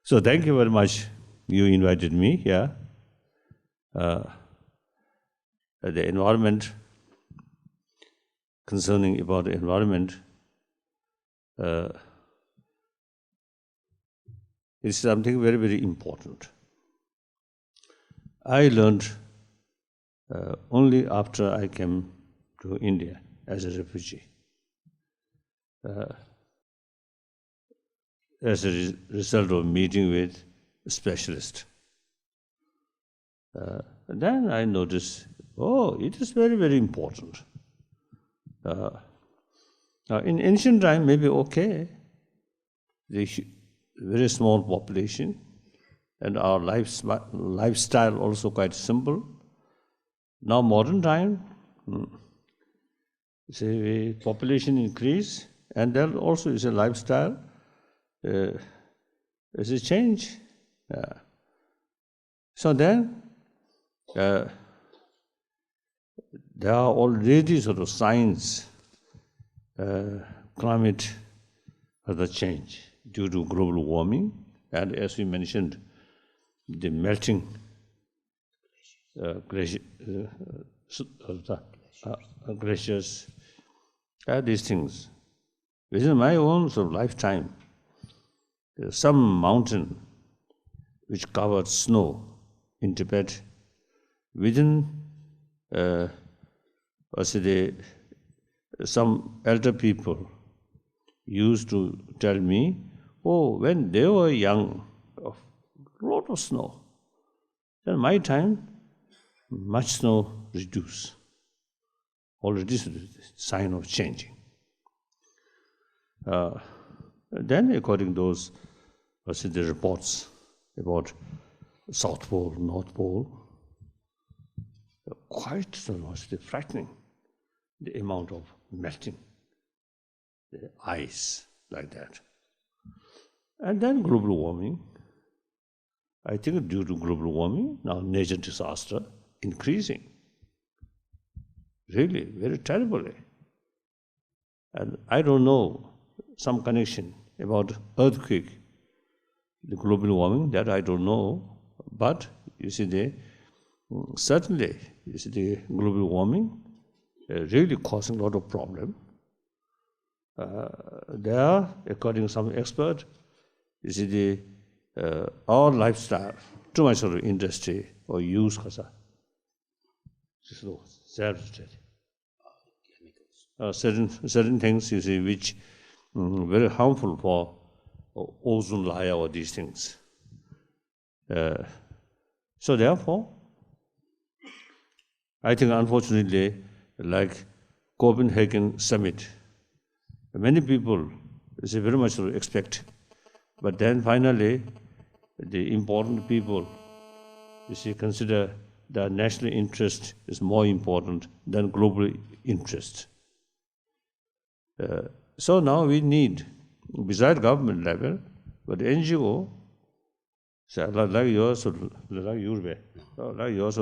So thank you very much. You invited me here. The environment, concerning about the environment, is something very, very important. I learned only after I came to India as a refugee. As a result of meeting with a specialist. Then I noticed, it is very, very important. Now, in ancient time, maybe okay, the very small population, and our lifestyle also quite simple. Now, modern time, say population increase, and there also is a lifestyle. It's a change. So then, there are already sort of signs, climate has a change due to global warming, and as we mentioned, the melting glaciers, these things. Within my own sort of lifetime, some mountain which covered snow in Tibet, within some elder people used to tell me, when they were young, a lot of snow. Then my time, much snow reduced. Already is a sign of changing. Then, according to those, the reports about South Pole, North Pole, quite frightening, the amount of melting, the ice, like that. And then global warming. I think due to global warming, now nature disaster increasing. Really, very terribly. And I don't know some connection about earthquake, the global warming, that I don't know. But you see, certainly, the global warming really causing a lot of problem. There, according to some expert, you see our lifestyle, too much of industry or use, certain things, you see, which very harmful for ozone layer or these things. So therefore, I think unfortunately, like Copenhagen summit, many people very much expect, but then finally, the important people, consider the national interest is more important than global interest. So now we need, besides government level, but NGO, like yours, like yours,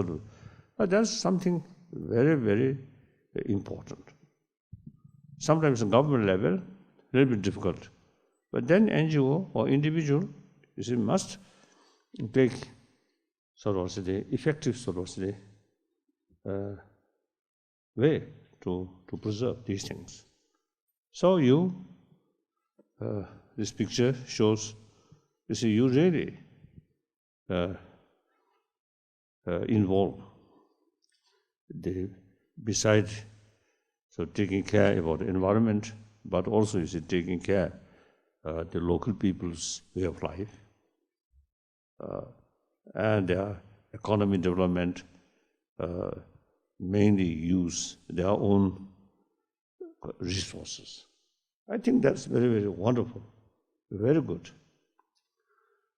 but that's something very, very important. Sometimes at government level, a little bit difficult. But then NGO or individual, must take the effective way to preserve these things. So this picture shows, you really involve beside taking care about the environment, but also taking care the local people's way of life and their economic development, mainly use their own resources. I think that's very, very wonderful, very good.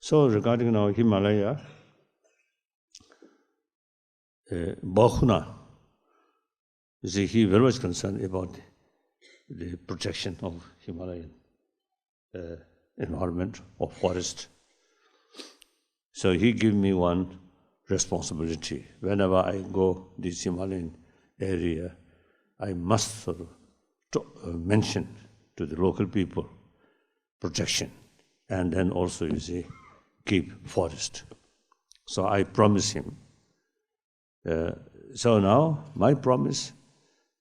So regarding now Himalaya, Bahuna, he very much concerned about the protection of Himalayan environment or forest. So he gave me one responsibility. Whenever I go this Himalayan area, I must mention to the local people protection, and then also keep forest. So I promise him. So now my promise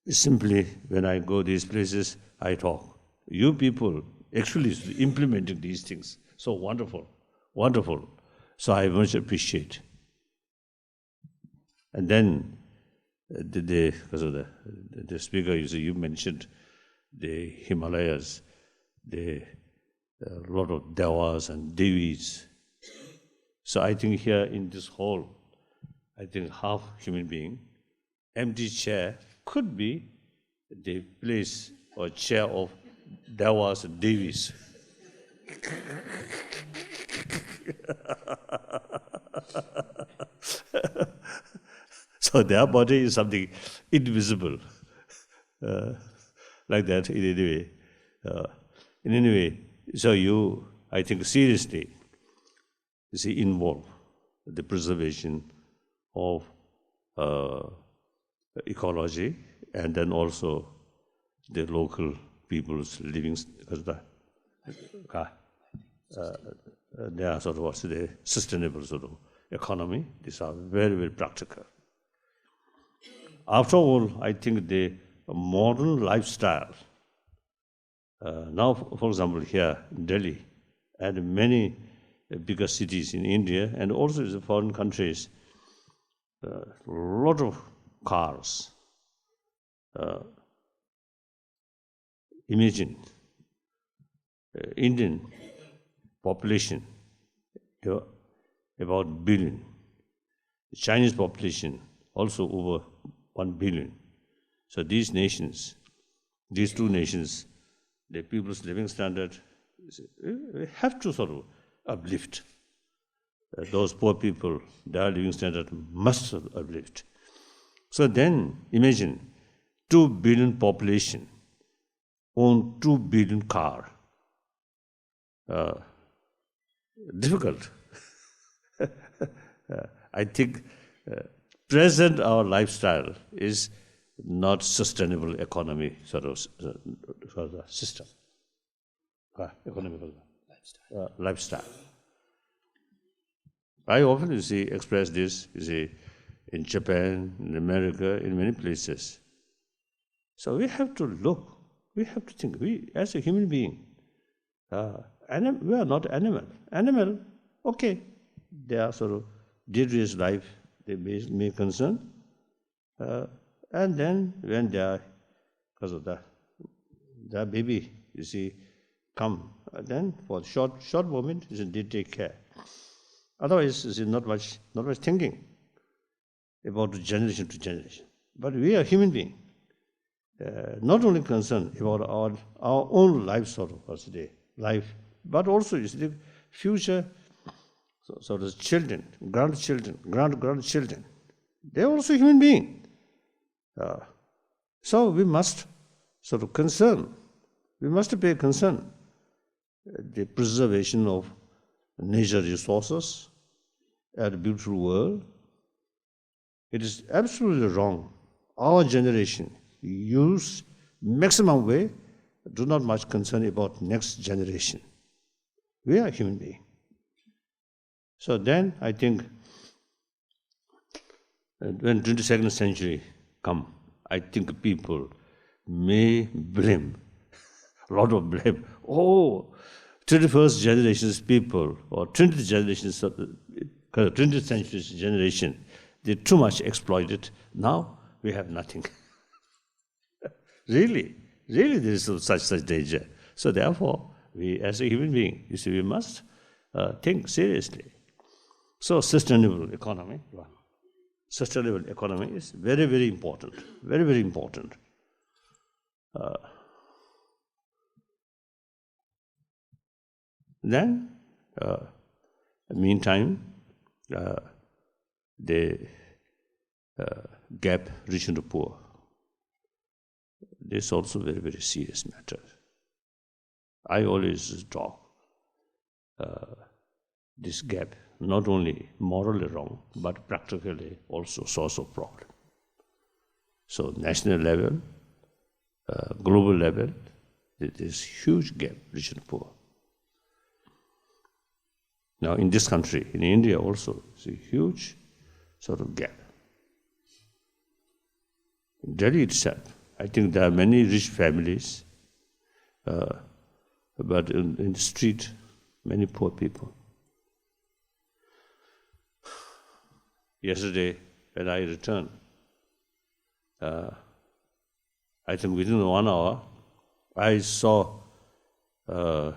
is simply when I go these places, I talk. You people actually implementing these things. So wonderful, wonderful. So I much appreciate. And then because of the speaker, you mentioned the Himalayas, a lot of devas and devis. So I think here in this hall, I think half human being, empty chair could be the place or chair of devas and devis. So their body is something invisible, like that in any way. In any way, so you, I think seriously, involve the preservation of ecology and then also the local people's living, they are sort of what's the sustainable sort of economy. These are very, very practical. After all, I think the modern lifestyle, now, for example, here in Delhi and many bigger cities in India and also in foreign countries, a lot of cars. Imagine Indian population about billion. The Chinese population also over 1 billion. So these nations, these two nations, the people's living standard, have to sort of uplift. Those poor people, their living standard must uplift. So then imagine 2 billion population own 2 billion car. Difficult. I think present our lifestyle is not sustainable economy sort of system. Economical lifestyle. I often express this, in Japan, in America, in many places. So we have to look, we have to think, we as a human being, we are not animal. Animal, okay, they are sort of deity's life, they may concern. And then when they are, because of their baby, come, then for short moment, they take care. Otherwise, not much thinking about generation to generation. But we are human beings, not only concerned about our own life sort of life, but also the future sort of children, grandchildren, grandchildren. They are also human beings. So we must sort of concern. We must pay concern the preservation of nature resources and a beautiful world. It is absolutely wrong. Our generation use maximum way, do not much concern about next generation. We are human beings. So then I think when 22nd century come, I think people may blame, a lot of blame. 21st generation's people or 20th generation's 20th century's generation, they too much exploited. Now we have nothing. Really there is such danger. So therefore, we as a human being, we must think seriously. So sustainable economy is very, very important. Very, very important. Then, meantime, the gap rich and poor. This is also very, very serious matter. I always talk this gap, not only morally wrong, but practically also source of problem. So national level, global level, there is huge gap, rich and poor. Now in this country, in India also, it's a huge sort of gap. In Delhi itself, I think there are many rich families, but in the street, many poor people. Yesterday, when I returned, I think within 1 hour, I saw two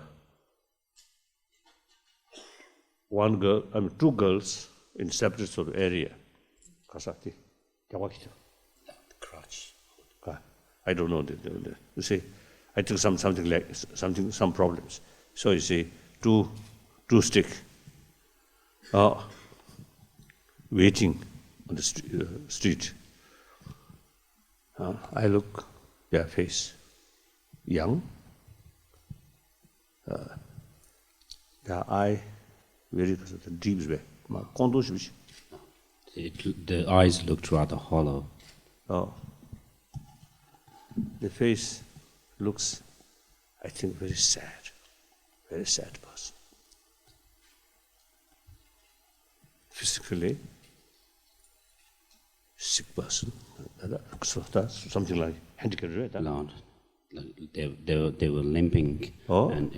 girls in separate sort of area. Kasati, the crutch. I don't know. You see, I think some problems. So you see, two stick, waiting on the street. I look their face, young, their eye very deep way. The eyes looked rather hollow. The face looks, I think, very sad person. Physically sick person, something like handicapped, right? No, they were limping and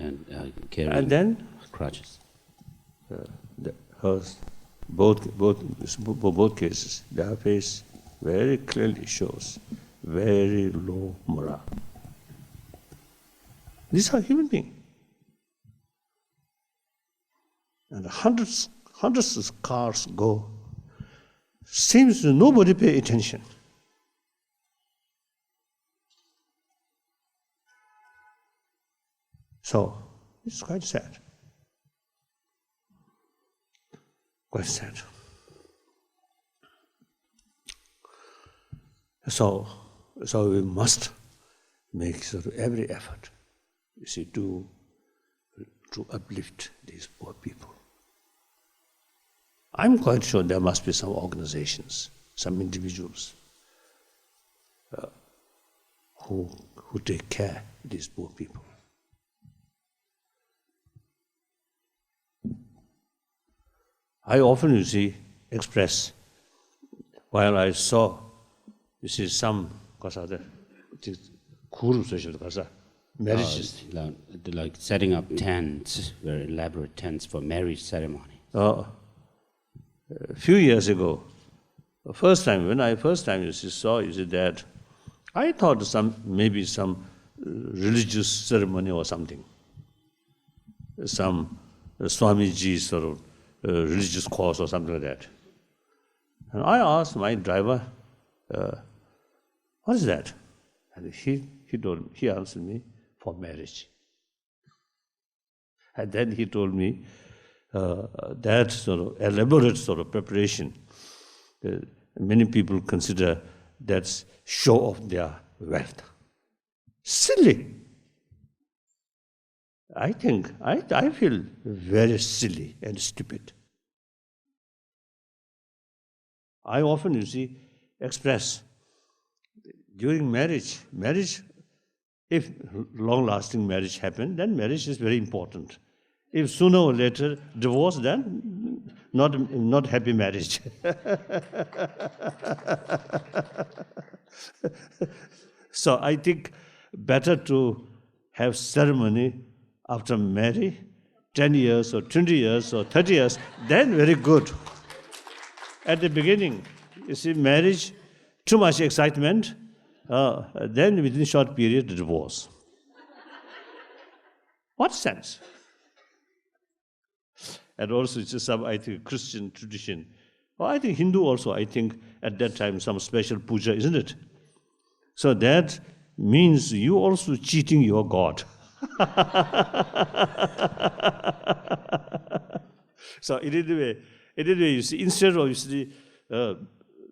carrying and then crutches. Both cases, their face very clearly shows very low morale. These are human beings. And hundreds of cars go. Seems nobody pay attention. So, it's quite sad. Quite sad. So we must make sort of every effort, you see, to uplift these poor people. I'm quite sure there must be some organizations, some individuals who take care of these poor people. I often, you see, express, while I saw, you see, some marriages. Like setting up tents, very elaborate tents for marriage ceremony. A few years ago, when I first time saw that, I thought maybe some religious ceremony or something, some Swamiji sort of religious course or something like that. And I asked my driver, what is that? And he answered me, for marriage. And then he told me that sort of elaborate sort of preparation, many people consider that's show of their wealth. Silly. I feel very silly and stupid. I often, you see, express during marriage, if long-lasting marriage happens, then marriage is very important. If sooner or later divorce, then not happy marriage. So I think better to have ceremony after marriage, 10 years or 20 years or 30 years, then very good. At the beginning, you see, marriage, too much excitement, then within a short period, divorce. What sense? And also, it's some, I think, Christian tradition. Or I think Hindu also, I think, at that time, some special puja, isn't it? So that means you also cheating your God. So in any way, you see, instead of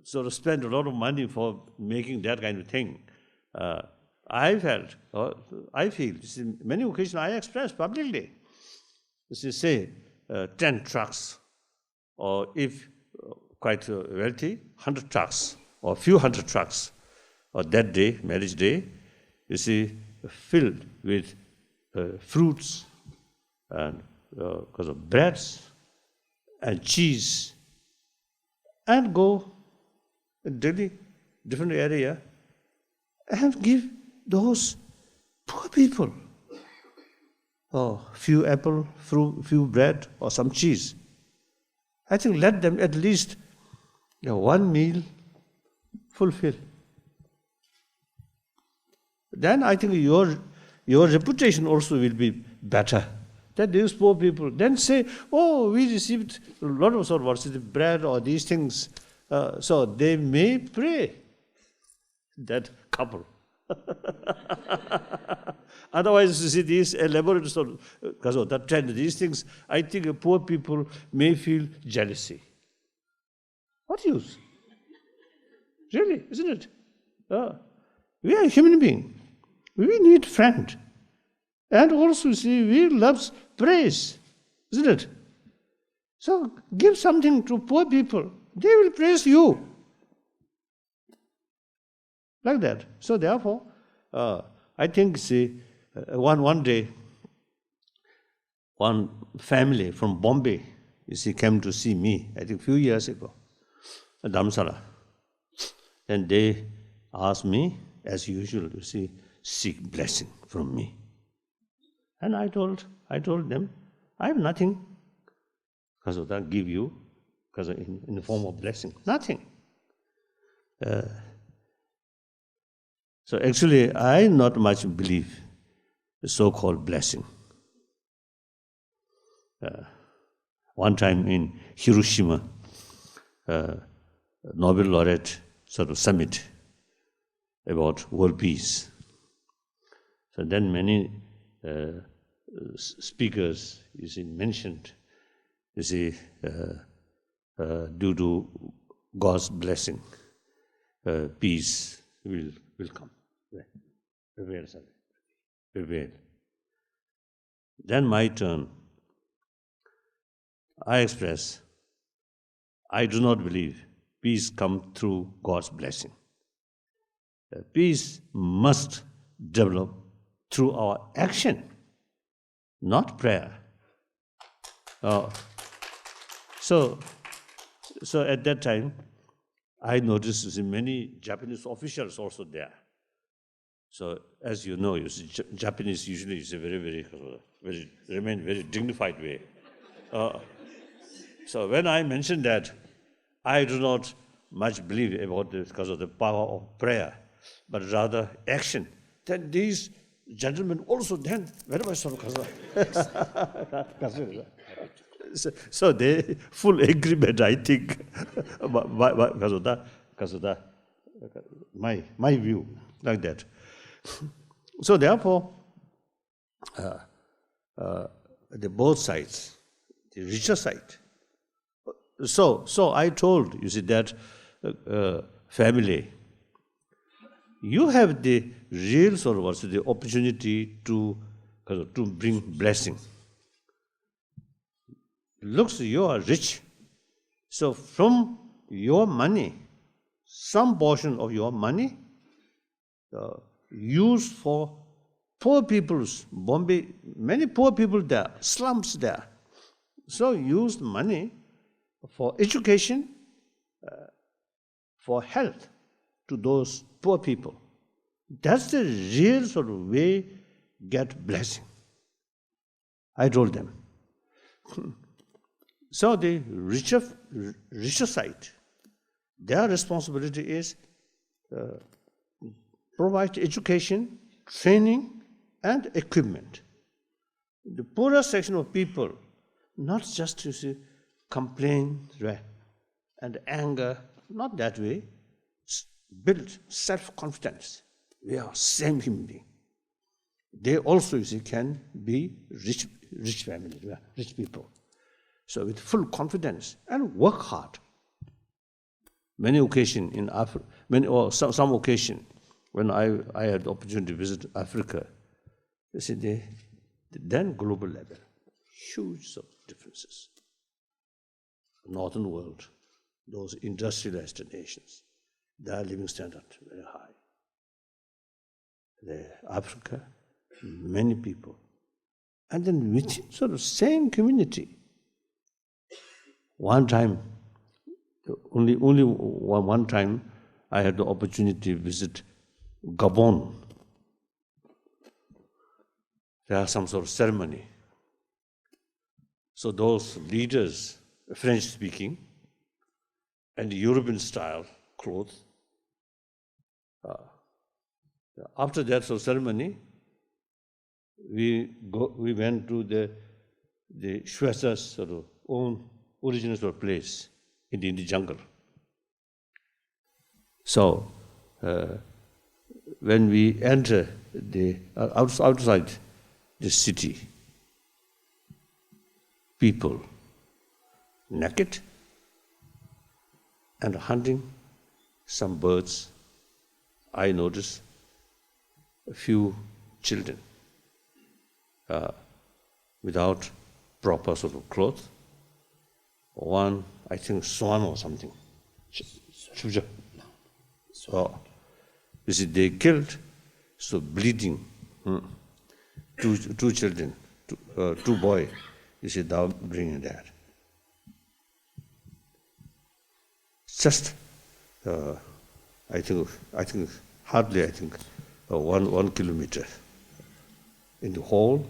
sort of spend a lot of money for making that kind of thing, I feel, many occasions I express publicly, say 10 trucks, or if quite wealthy, 100 trucks, or few hundred trucks, or that day, marriage day, you see, filled with fruits and because of breads and cheese, and go in Delhi, different area, and give those poor people few apple, few bread, or some cheese. I think let them at least one meal fulfill. Then I think your reputation also will be better. That these poor people then say, oh, we received a lot of sort of bread or these things. So they may pray, that couple. Otherwise, you see, these elaborate sort of that trend, these things, I think poor people may feel jealousy. What use? Really, isn't it? We are a human being. We need friend. And also, see, we love praise, isn't it? So give something to poor people. They will praise you. Like that. So therefore, I think, see, one day, one family from Bombay, you see, came to see me, I think a few years ago, at Dharamsala. And they asked me, as usual, you see, seek blessing from me. And I told them, I have nothing, because of that, give you, because in the form of blessing, nothing. So actually, I not much believe the so-called blessing. One time in Hiroshima, Nobel laureate sort of summit about world peace. So then many speakers, you see, mentioned, you see, due to God's blessing, peace will come. Prevail. Then my turn. I express, I do not believe peace comes through God's blessing. Peace must develop through our action, not prayer. So at that time, I noticed many Japanese officials also there. So as you know, Japanese usually is a very remain very dignified way. So when I mentioned that, I do not much believe about this because of the power of prayer, but rather action. Then these gentlemen also then very much sort of so they full agreement, I think, because of that, my view like that. So therefore, the both sides, the richer side. So I told, you see, that family, you have the real sort of also the opportunity to bring blessing. Looks you are rich, so from your money, some portion of your money, used for poor people's, Bombay, many poor people there, slums there. So use money for education, for health to those poor people. That's the real sort of way get blessing. I told them. So the richer side, their responsibility is provide education, training, and equipment. The poorer section of people, not just to see complain and anger, not that way. Build self-confidence. We are same human being. They also, you see, can be rich family, rich people. So with full confidence and work hard. Many occasions in Africa, some occasion when I had the opportunity to visit Africa, you see, then global level, huge differences. Northern world, those industrialized nations, their living standard very high. Africa, many people. And then within sort of same community, one time, only one time, I had the opportunity to visit Gabon. There are some sort of ceremony. So those leaders, French-speaking, and European style clothes. After that ceremony, we went to the Shwesa's sort of own original sort of place in the jungle. So when we enter the outside the city, people naked and hunting some birds. I noticed a few children without proper sort of clothes. One, I think, swan or something. So, you see, they killed, so bleeding. Two children, two boys. You see, thou bringing that. Just, I think hardly, 1 kilometer in the whole,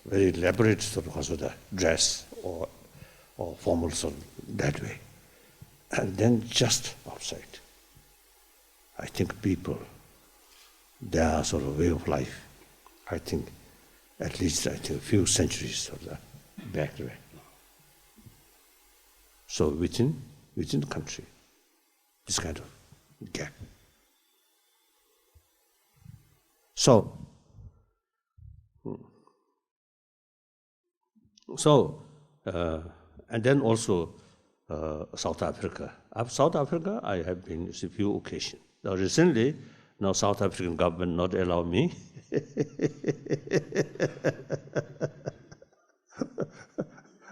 very elaborate sort of dress or formal sort of that way. And then just outside, I think people, their sort of way of life, I think at least a few centuries of the back way. So within the country, this kind of gap. So and then also South Africa. South Africa, I have been a few occasions. Now recently, South African government not allow me.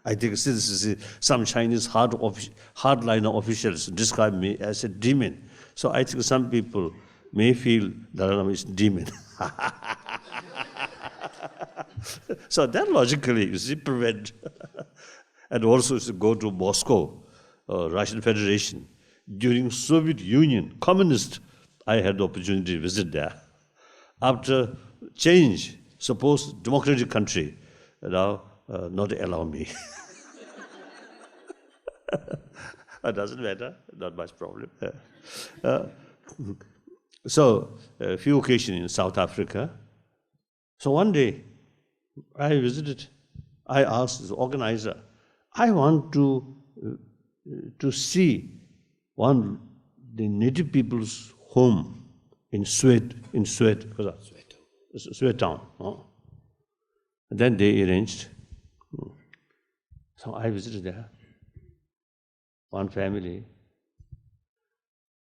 I think since some Chinese hardliner officials describe me as a demon, so I think some people may feel Dalai Lama is demon. So that logically, you see, prevent. And also to go to Moscow, Russian Federation. During Soviet Union, communist, I had the opportunity to visit there. After change, suppose democratic country, now not allow me. It doesn't matter, not much problem. So, a few occasions in South Africa. So one day, I visited, I asked the organizer, I want to see the native people's home in Swed town. And then they arranged. So I visited there. One family.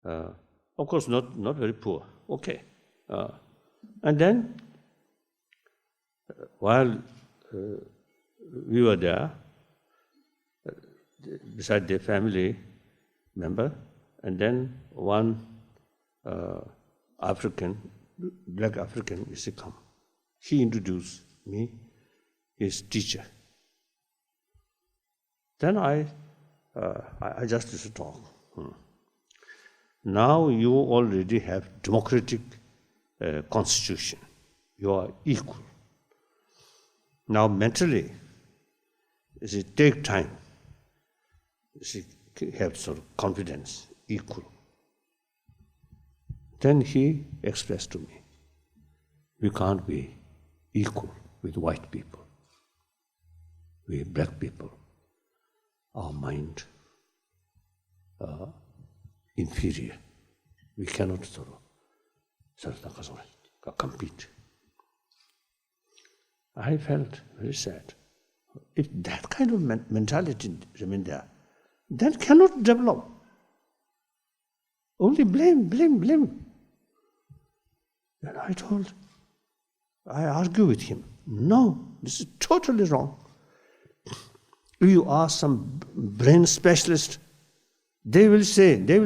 Of course, not very poor. Okay. And then, while we were there, beside their family member, and then one black African used to come. He introduced me, his teacher. Then I just used to talk. Now you already have democratic constitution. You are equal. Now mentally, it take time. She have sort of confidence, equal. Then he expressed to me, we can't be equal with white people. We black people, our mind inferior. We cannot sort of compete. I felt very sad. If that kind of mentality remained there, that cannot develop. Only blame. And I argue with him. No, this is totally wrong. If you ask some brain specialist, they will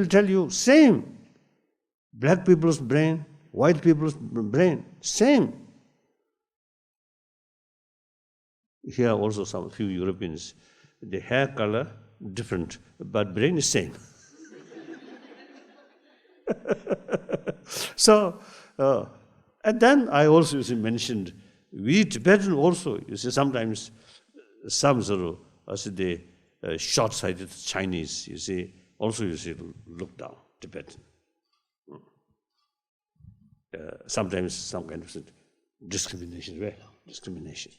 tell you, same. Black people's brain, white people's brain, same. Here also a few Europeans the hair color different, but brain is same. So, and then I also mentioned, we Tibetan also, sometimes some sort of, the short-sighted Chinese, also look down, Tibetan. Sometimes some kind of discrimination, right? Discrimination.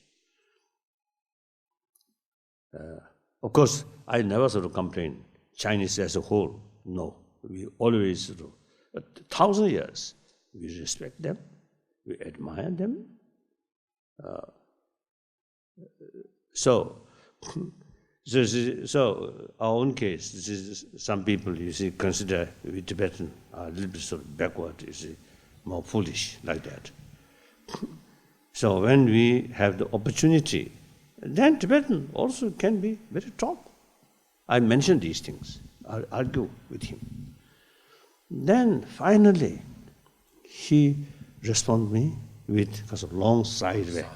Of course, I never sort of complain, Chinese as a whole, no. We always, 1,000 years, we respect them, we admire them. So our own case, some people, consider we Tibetan are a little bit sort of backward, more foolish, like that. So when we have the opportunity, then Tibetan also can be very top. I mentioned these things, I argue with him. Then finally, he responded me with a long sigh. Sigh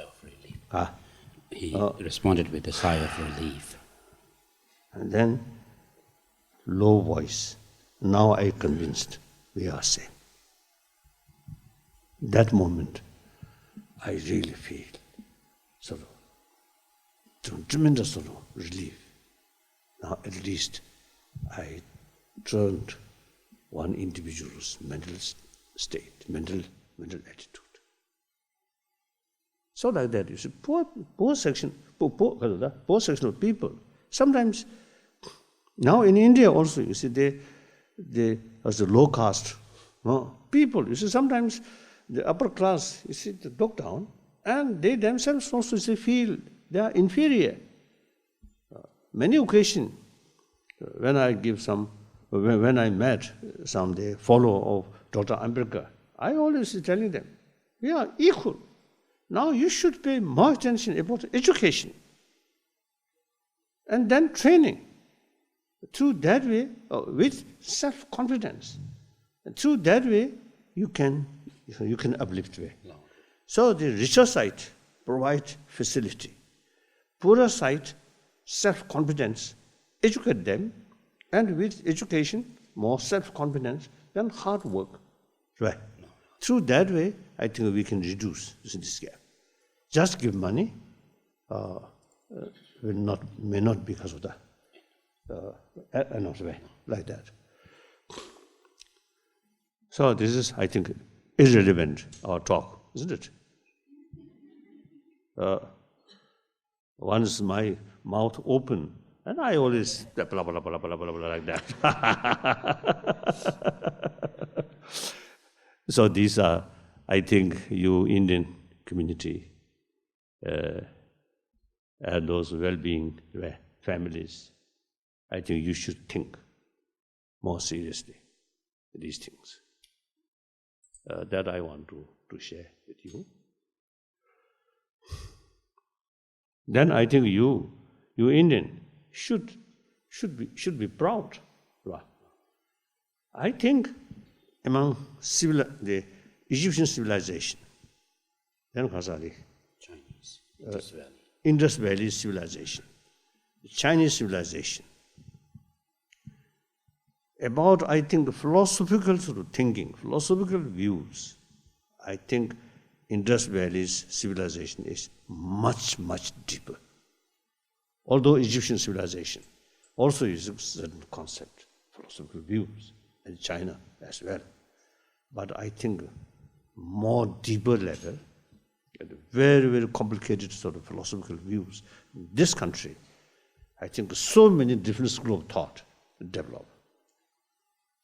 of relief. He responded with a sigh of relief. And then, low voice, now I convinced we are same. That moment, I really feel sort of tremendous sort of relief. Now at least I turned one individual's mental state, mental attitude. So like that, poor section of people. Sometimes, now in India also, they as a low caste people, sometimes the upper class, they look down, and they themselves also feel they are inferior. Many occasions, when I met some follower of Dr. Ambedkar, I always telling them, we are equal. Now you should pay more attention about education and then training. Through that way, with self-confidence, through that way, you can uplift way. So the richer side provide facility. Poorer side, self-confidence, educate them, and with education, more self-confidence, then hard work. Right. Through that way, I think we can reduce this gap. Just give money may not be because of that. Another way, like that. So this is, I think, irrelevant, our talk, isn't it? Once my mouth open, and I always blah, blah, blah, blah, blah, blah, blah, like that. So these are, I think, you Indian community, and those well-being families, I think you should think more seriously these things. That I want to share with you. Then I think you Indian should be proud. Right? I think among the Egyptian civilization, then Ghazali, Chinese, Indus Valley civilization, Chinese civilization, about, I think, the philosophical sort of thinking, philosophical views, I think Indus Valley's civilization is much, much deeper. Although Egyptian civilization also uses certain concept, philosophical views, and China as well. But I think more deeper level, very, very complicated sort of philosophical views. In this country, I think so many different schools of thought develop.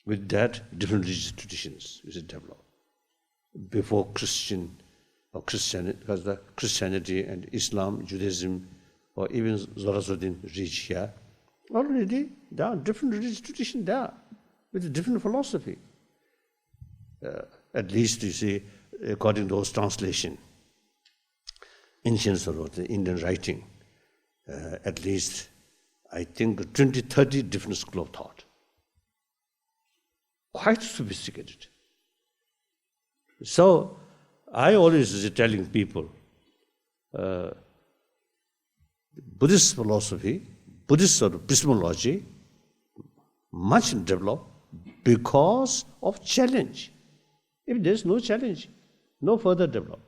With that, different religious traditions develop. Before Christianity, because the Christianity and Islam, Judaism, or even Zoroastrian reach here, already there are different religious traditions there, with a different philosophy. At least, according to those translations, ancient sort of the Indian writing, at least, I think 20, 30 different schools of thought. Quite sophisticated. So, I always telling people, Buddhist philosophy, Buddhist sort of epistemology, much developed because of challenge. If there's no challenge, no further develop.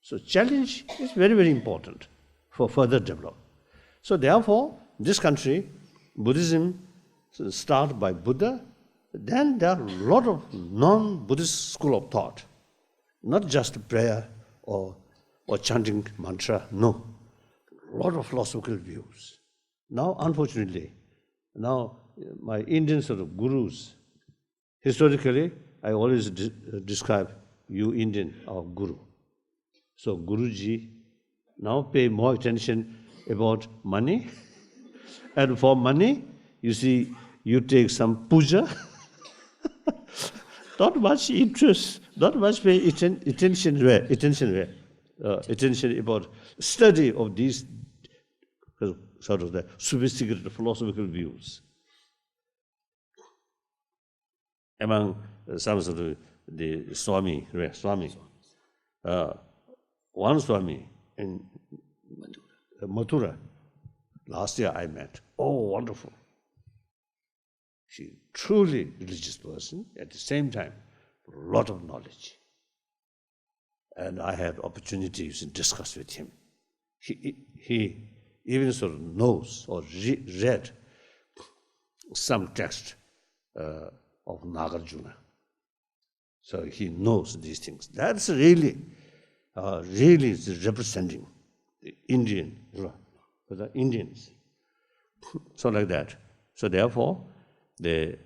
So challenge is very, very important for further develop. So therefore, this country, Buddhism started by Buddha, then there are a lot of non-Buddhist school of thought. Not just prayer or chanting mantra, no. A lot of philosophical views. Now, unfortunately, my Indian sort of gurus, historically, I always describe you Indian, our guru. So Guruji now pay more attention about money. And for money, you see, you take some puja. Not much interest, not much pay attention about study of these sort of the sophisticated philosophical views. Among some sort of the Swami, one Swami in Mathura, last year I met. Oh, wonderful. She's truly religious person, at the same time, a lot of knowledge. And I had opportunities to discuss with him. He even sort of knows or read some text of Nagarjuna. So he knows these things. That's really representing the Indian, the Indians. So like that. So therefore, the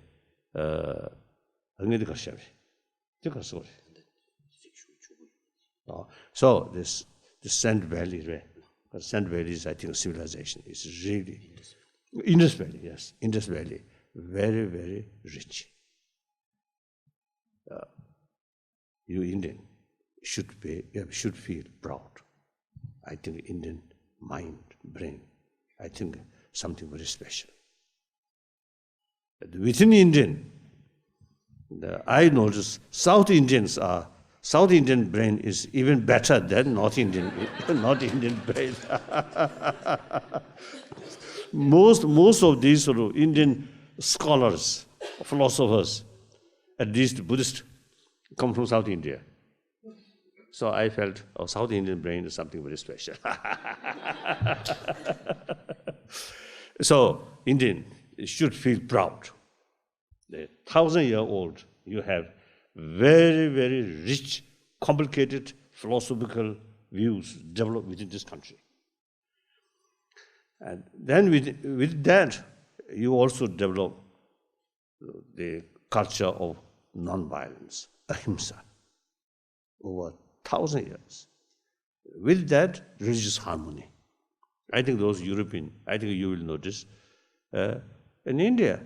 so this the Sand Valley, Sand Valley is, I think, civilization. It's really Indus Valley, yes, Indus Valley, very, very rich. You Indian should feel proud. I think Indian mind, brain, I think something very special. Within Indian, I notice South Indian brain is even better than North Indian brain. most of these sort of Indian scholars, philosophers, at least Buddhist, come from South India. So I felt, South Indian brain is something very special. So Indian should feel proud. The 1,000-year-old, you have very, very rich, complicated philosophical views developed within this country. And then with that, you also develop the culture of non-violence, ahimsa, over 1,000 years. With that, religious harmony. I think those European, I think you will notice, in India,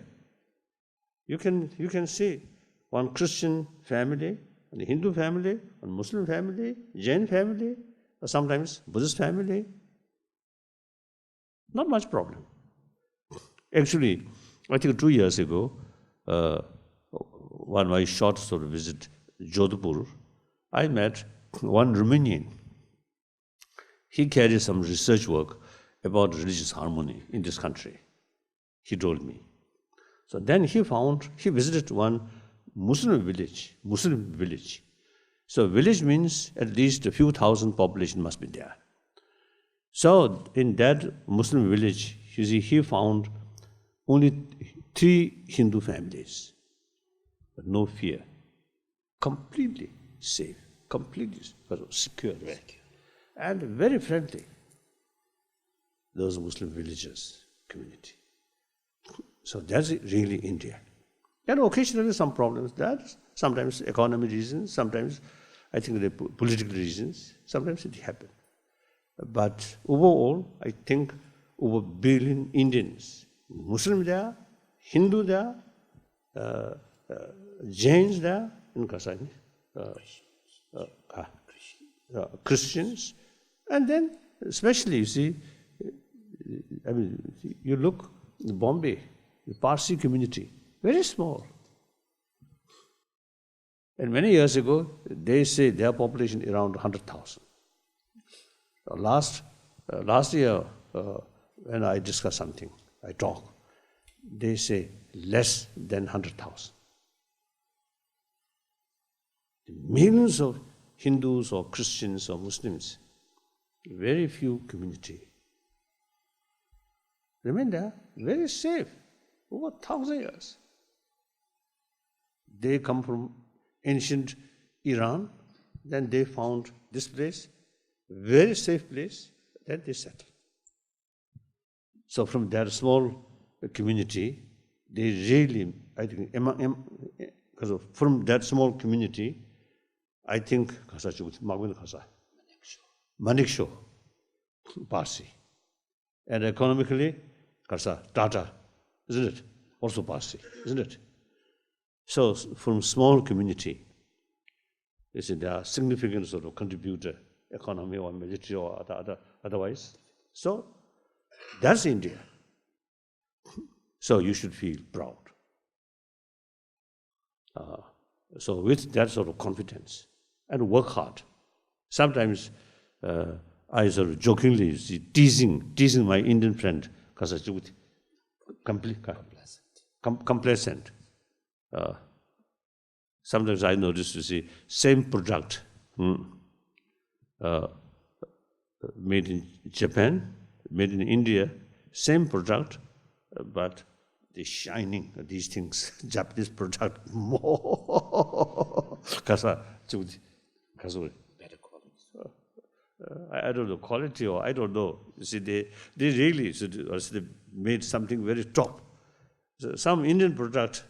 you can see one Christian family, a Hindu family, a Muslim family, Jain family, or sometimes Buddhist family. Not much problem. Actually, I think 2 years ago, on my short sort of visit Jodhpur, I met one Romanian. He carried some research work about religious harmony in this country, he told me. So then he visited one Muslim village. So village means at least a few thousand population must be there. So in that Muslim village, you see, he found only 3 Hindu families, but no fear, completely safe, completely secure, and very friendly, those Muslim villagers community. So that's really India. And occasionally some problems, that sometimes economic reasons, sometimes I think the political reasons, sometimes it happens. But overall, I think over 1 billion Indians, Muslim there, Hindu there, Jains there, in Kasani, Christians, and then especially, you see, I mean, you look in Bombay, the Parsi community, very small. And many years ago, they say their population around 100,000. Last year, when I discuss something, I talk, they say less than 100,000. Millions of Hindus or Christians or Muslims, very few community. Remember, very safe, over 1,000 years. They come from ancient Iran, then they found this place, very safe place, then they settled. So from their small community, they really, I think, because from that small community, I think, Manikshaw, Parsi. And economically, Tata, isn't it? Also Parsi, isn't it? So from small community, you see, they are significant sort of contributor, economy or military or otherwise. So that's India. So you should feel proud. So with that sort of confidence and work hard. Sometimes I sort of jokingly see teasing my Indian friend, complacent. Sometimes I notice to see same product made in Japan, made in India, same product, but the shining of these things, Japanese product more. Better quality. I don't know, quality or I don't know. You see, they really they made something very top. So some Indian product,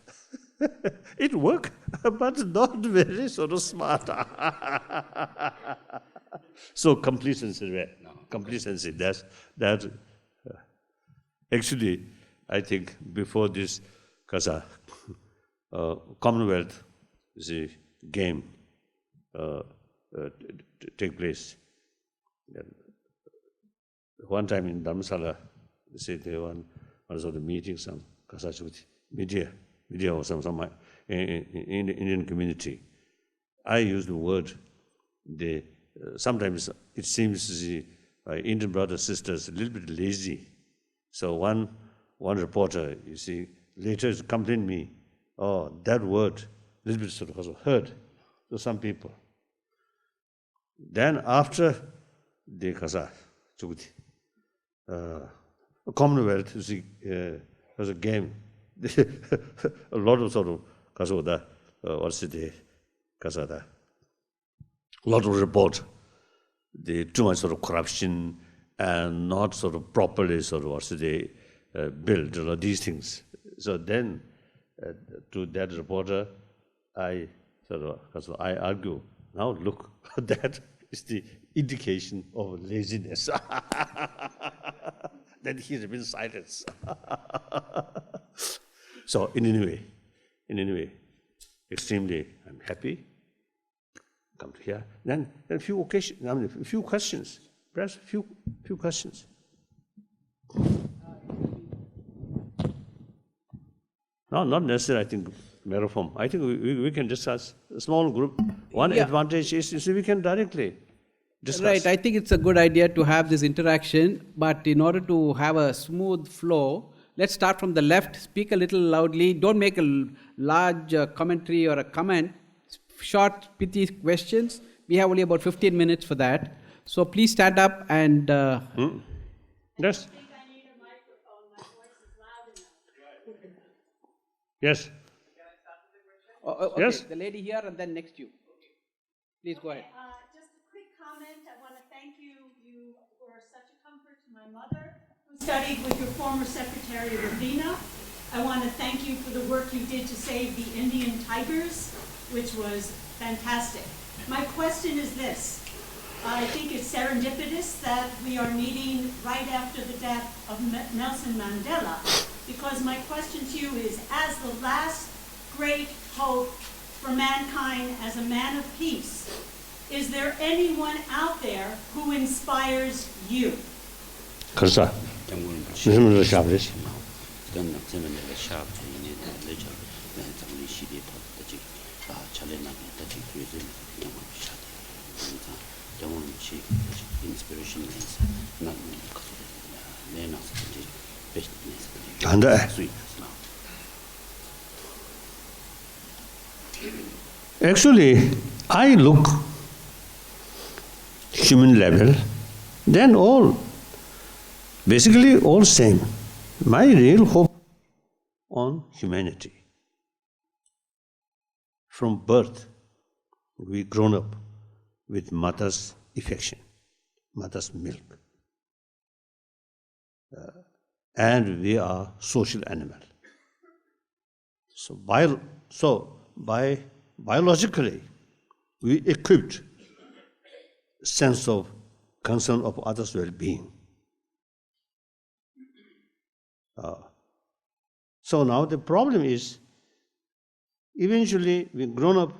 it work, but not very sort of smart. So complacency, right? No. Complacency, that actually, I think before this Commonwealth game take place, one time in Dharamsala, they were also meeting some media or some in Indian community. I use the word, sometimes it seems Indian brothers and sisters a little bit lazy. So one reporter, you see, later complained me, oh, that word, a little bit sort of hurt to some people. Then after the Commonwealth, you see, was a game. A lot of sort of lot of report, too much sort of corruption and not sort of properly sort of build these things. So then, to that reporter, I argue. Now look, that is the indication of laziness. Then he remains silent. So in any way, extremely I'm happy. Come to here. Then a few questions. Perhaps a few questions. No, not necessarily, I think, Meraform. I think we can discuss a small group. One advantage is we can directly discuss. Right, I think it's a good idea to have this interaction, but in order to have a smooth flow, let's start from the left, speak a little loudly, don't make a large commentary or a comment, short, pithy questions. We have only about 15 minutes for that. So please stand up and... Yes. I think I need a microphone. My voice is loud enough. Yes. Can I start with the question? Okay, Yes. the lady here and then next you. Please go ahead. Just a quick comment. I want to thank you. You were such a comfort to my mother, who studied with your former secretary, Ravina. I want to thank you for the work you did to save the Indian tigers, which was fantastic. My question is this. I think it's serendipitous that we are meeting right after the death of Nelson Mandela, because my question to you is, as the last great hope for mankind as a man of peace, is there anyone out there who inspires you? Karsa. Actually, I look human level, then basically all same. My real hope on humanity. From birth, we grown up with mother's affection, mother's milk. And we are social animal. So biologically, we equipped sense of concern of others' well-being. So now the problem is, eventually we grown up,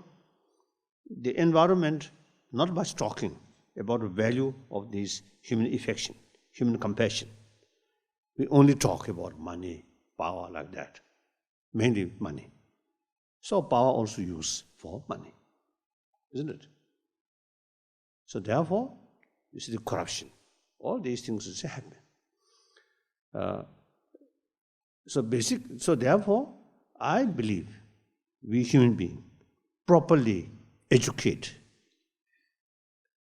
the environment, not much talking about the value of this human affection, human compassion. We only talk about money, power, like that. Mainly money. So power also used for money, isn't it? So therefore, you see the corruption. All these things happen. So therefore, I believe we human beings properly educate.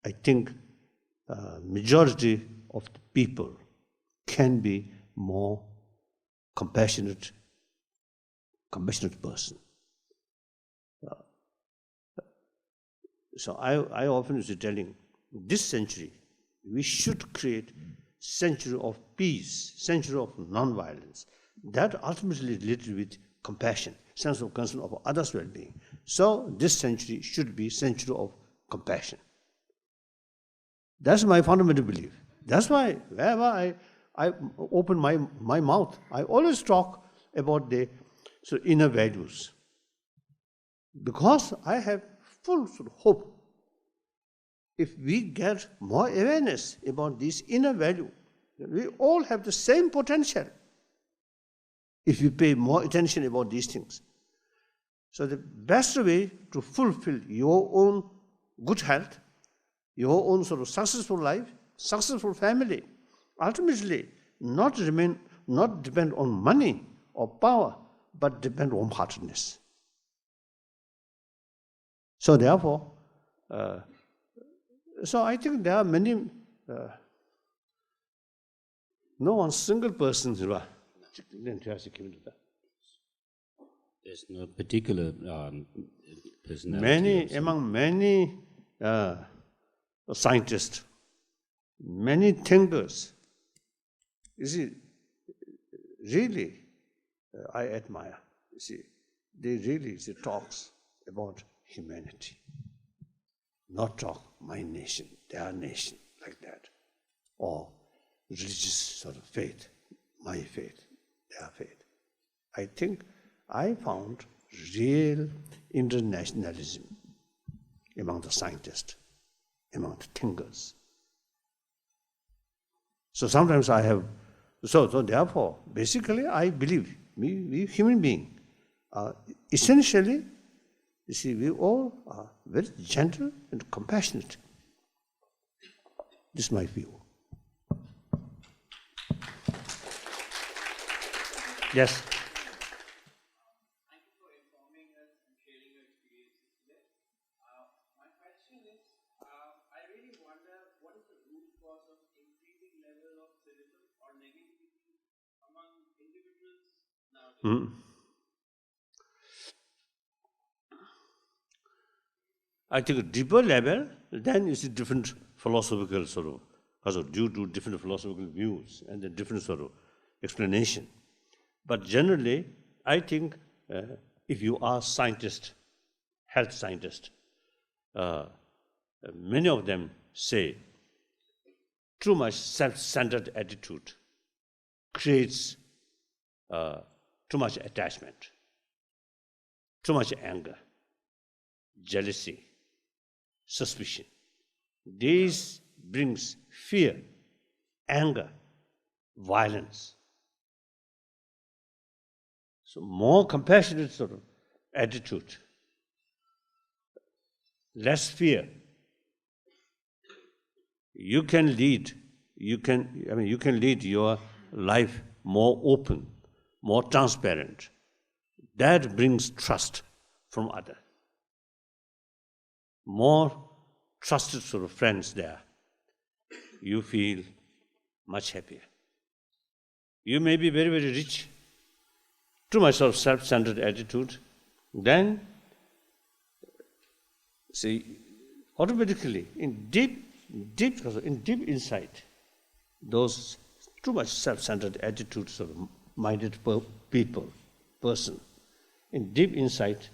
I think majority of the people can be more compassionate person. So I often is telling, this century, we should create century of peace, century of non-violence. That ultimately related with compassion, sense of concern of others' well-being. So this century should be century of compassion. That's my fundamental belief. That's why wherever I open my mouth, I always talk about the inner values. Because I have full hope. If we get more awareness about this inner value, we all have the same potential. If you pay more attention about these things. So the best way to fulfill your own good health, your own successful life, successful family, ultimately not depend on money or power, but depend on heartedness. So therefore, so I think there are many, no one single person. There's no particular personality. Among many scientists, many thinkers, you see, really, I admire. You see, they really talks about humanity. Not talk my nation, their nation, like that. Or religious faith, my faith, their faith. I think I found real internationalism among the scientists, among the thinkers. So sometimes I have, so therefore, basically I believe we human beings are essentially, you see, we all are very gentle and compassionate. This is my view. Yes. Thank you for informing us and sharing your experiences today. My question is, I really wonder what is the root cause of increasing level of cynicism or negativity among individuals nowadays? I think a deeper level, then is a different philosophical because of due to different philosophical views and the different explanation. But generally, I think if you are scientist, health scientist, many of them say too much self-centered attitude creates too much attachment, too much anger, jealousy, suspicion. This brings fear, anger, violence. So more compassionate attitude, less fear. You can lead your life more open, more transparent. That brings trust from others. More trusted sort of friends there, you feel much happier. You may be very, very rich, too much of self-centered attitude, then, see, automatically, in deep insight, those too much self-centered attitudes of minded person, in deep insight,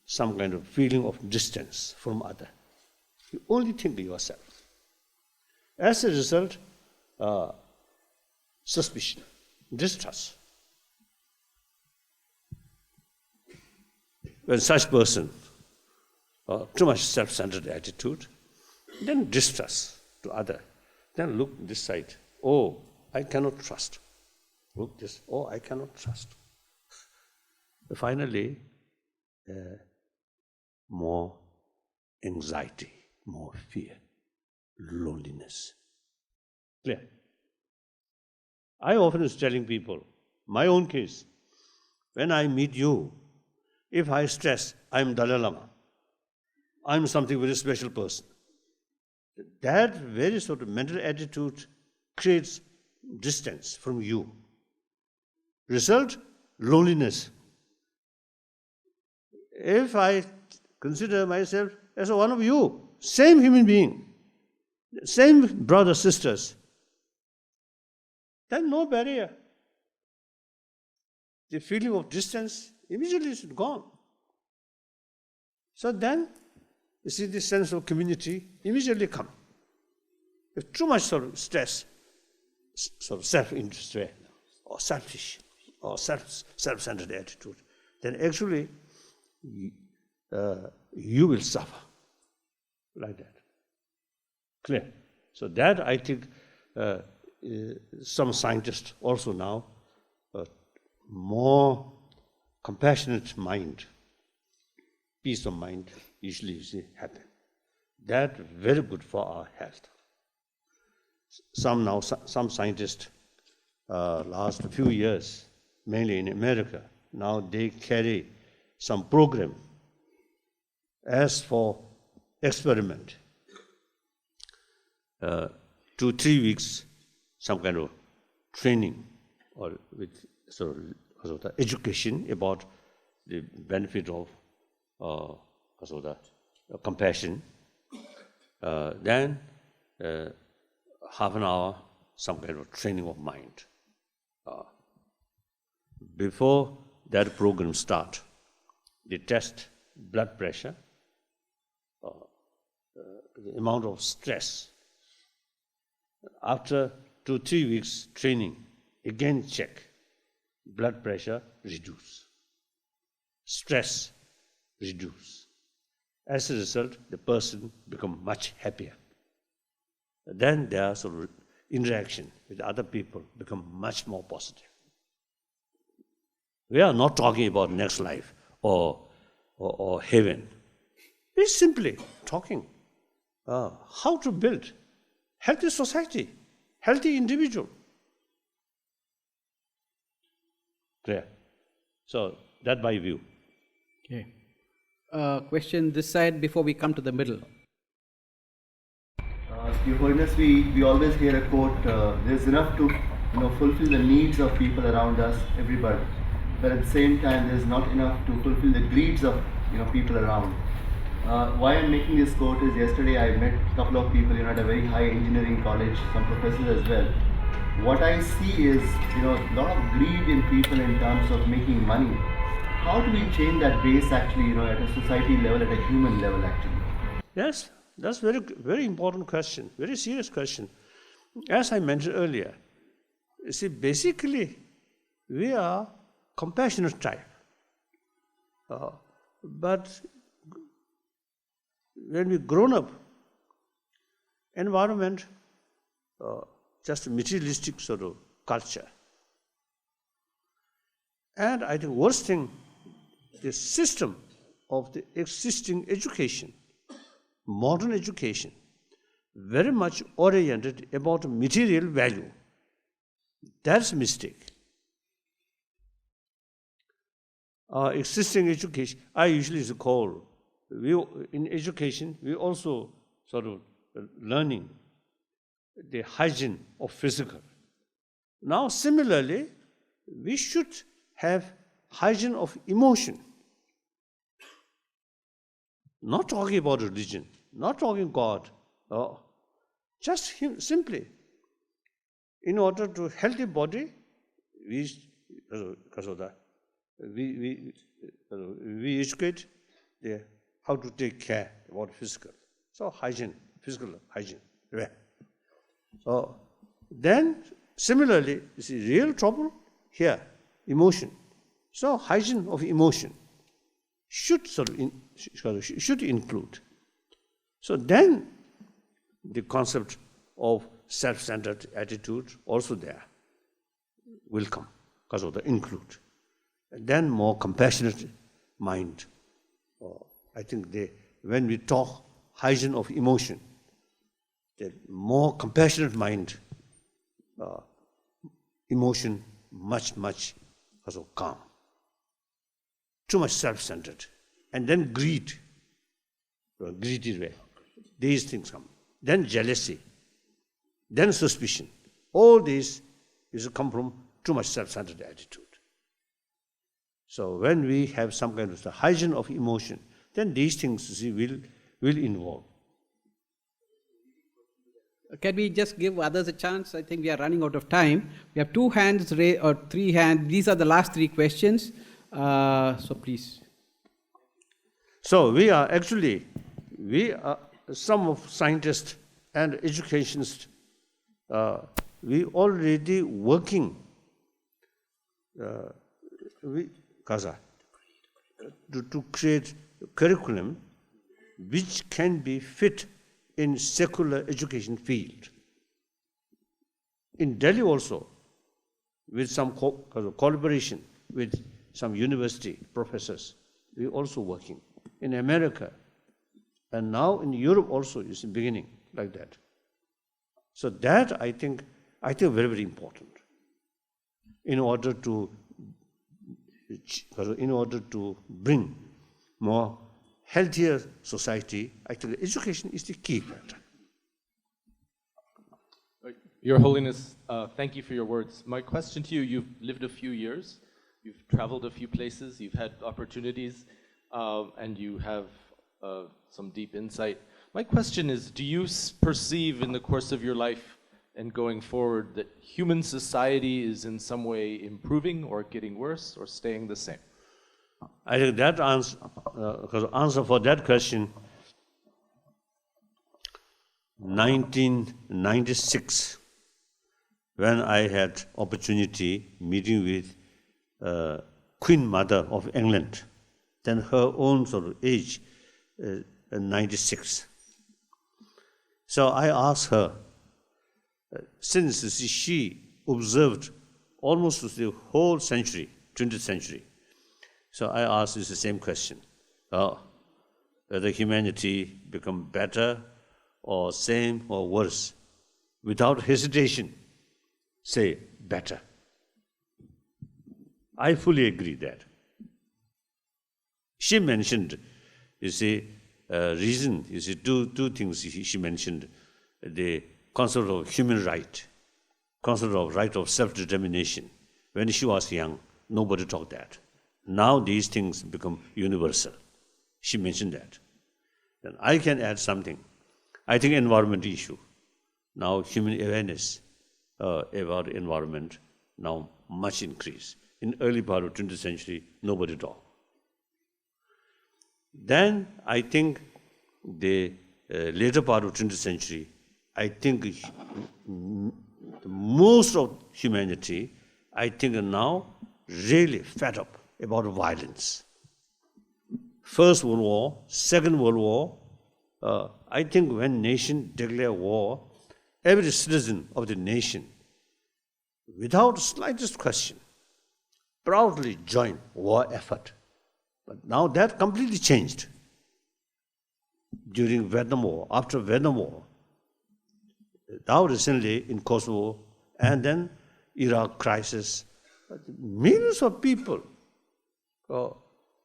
some kind of feeling of distance from other. You only think of yourself. As a result, suspicion, distrust. When such person, too much self-centered attitude, then distrust to other. Then look this side. Oh, I cannot trust. Look this. Oh, I cannot trust. Finally, more anxiety, more fear, loneliness. Clear? I often is telling people, my own case, when I meet you, if I stress, I'm Dalai Lama, I'm something very special person, that very sort of mental attitude creates distance from you. Result, loneliness. If I consider myself as one of you, same human being, same brothers, sisters, then no barrier. The feeling of distance immediately is gone. So then, you see, this sense of community immediately comes. If too much sort of stress, sort of self-interest or selfish or self-centered attitude, then actually you will suffer like that. Clear? So that I think some scientists also now more compassionate mind, peace of mind usually you see happen. That very good for our health. Some scientists last few years, mainly in America, now they carry some program as for experiment. 2 3 weeks, some kind of training or with sort of education about the benefit of compassion. Then half an hour, some kind of training of mind. Before that program start, they test blood pressure, the amount of stress. After 2 3 weeks training, again check, blood pressure reduce, stress reduce. As a result, the person become much happier. Then their sort of interaction with other people become much more positive. We are not talking about next life or heaven. We're simply talking how to build healthy society, healthy individual. Clear? So that's my view. Okay. Question this side before we come to the middle. Your Holiness, we always hear a quote, there's enough to fulfill the needs of people around us, everybody. But at the same time, there's not enough to fulfill the greeds of people around. Why I'm making this quote is yesterday I met a couple of people at a very high engineering college, some professors as well. What I see is a lot of greed in people in terms of making money. How do we change that base actually at a society level, at a human level actually? Yes, that's very, very important question, very serious question. As I mentioned earlier, you see, basically we are compassionate type. But when we grown up, environment, just a materialistic sort of culture. And I think worst thing, the system of the existing education, modern education, very much oriented about material value. That's a mistake. Existing education, I usually call, in education, we also sort of learning the hygiene of physical. Now, similarly, we should have hygiene of emotion. Not talking about religion, not talking God, just simply, in order to healthy body, because of that, we educate how to take care about physical. So hygiene, physical hygiene. Yeah. Then similarly, you see real trouble here, emotion. So hygiene of emotion should should include. So then the concept of self-centered attitude also there will come because of the include. And then more compassionate mind. I think when we talk hygiene of emotion, the more compassionate mind, emotion much also calm. Too much self-centered. And then greed. Greedy way. These things come. Then jealousy. Then suspicion. All these is come from too much self-centered attitude. So when we have some kind of the hygiene of emotion, then these things will involve. Can we just give others a chance? I think we are running out of time. We have 2 hands raised, or 3 hands. These are the last 3 questions. So please. So we are some of scientists and educationists, we already working to create a curriculum which can be fit in secular education field. In Delhi also, with some collaboration with some university professors, we also working. In America, and now in Europe also is in beginning like that. So that I think very, very important. In order to bring more healthier society, I think education is the key factor. Your Holiness, thank you for your words. My question to you, you've lived a few years, you've traveled a few places, you've had opportunities, and you have some deep insight. My question is, do you perceive in the course of your life and going forward that human society is in some way improving or getting worse or staying the same? I think that answer for that question, 1996, when I had opportunity meeting with Queen Mother of England, then her own sort of age, 96. So I asked her, since she observed almost the whole century, 20th century, so I asked this the same question, whether humanity become better or same or worse, without hesitation, say better. I fully agree that. She mentioned, you see, reason, you see, two things she mentioned, the concept of human right, concept of right of self-determination. When she was young, nobody talked that. Now these things become universal. She mentioned that. And I can add something. I think environment issue. Now human awareness about environment now much increase. In early part of 20th century, nobody talked. Then I think the later part of 20th century, I think most of humanity, I think now really fed up about violence. First World War, Second World War, I think when nation declare war, every citizen of the nation, without slightest question, proudly joined war effort. But now that completely changed. During Vietnam War, after Vietnam War, now recently in Kosovo, and then Iraq crisis. Millions of people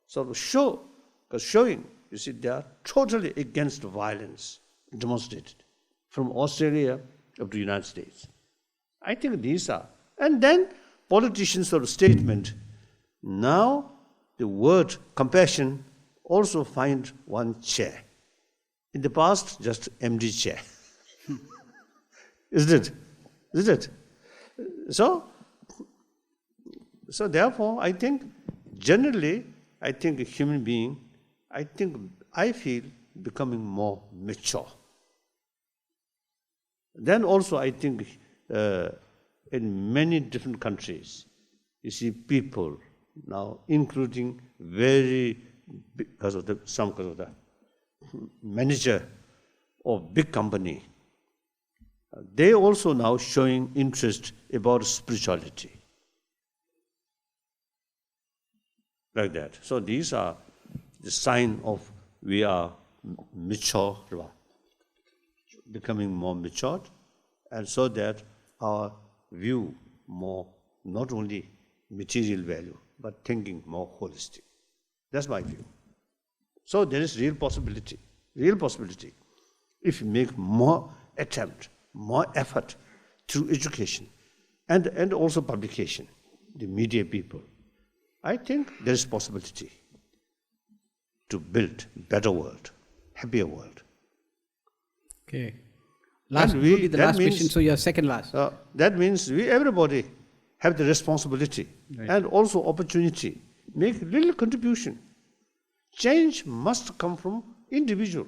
sort of showing, you see, they are totally against violence demonstrated from Australia up to the United States. I think these are. And then politicians' sort of statement. Now the word compassion also find one chair. In the past, just empty chair. Isn't it? Isn't it? So therefore, I think generally, I think a human being, I feel becoming more mature. Then also, I think in many different countries, you see people now, including because of the manager of big company, they also now showing interest about spirituality. Like that. So these are the sign of we are mature, becoming more matured, and so that our view more, not only material value, but thinking more holistic. That's my view. So there is real possibility, if you make more attempt, more effort through education and also publication, the media people. I think there is possibility to build a better world, happier world. Okay. Last will be the last means, question, so you're second last. That means everybody have the responsibility and also opportunity, make little contribution. Change must come from individual.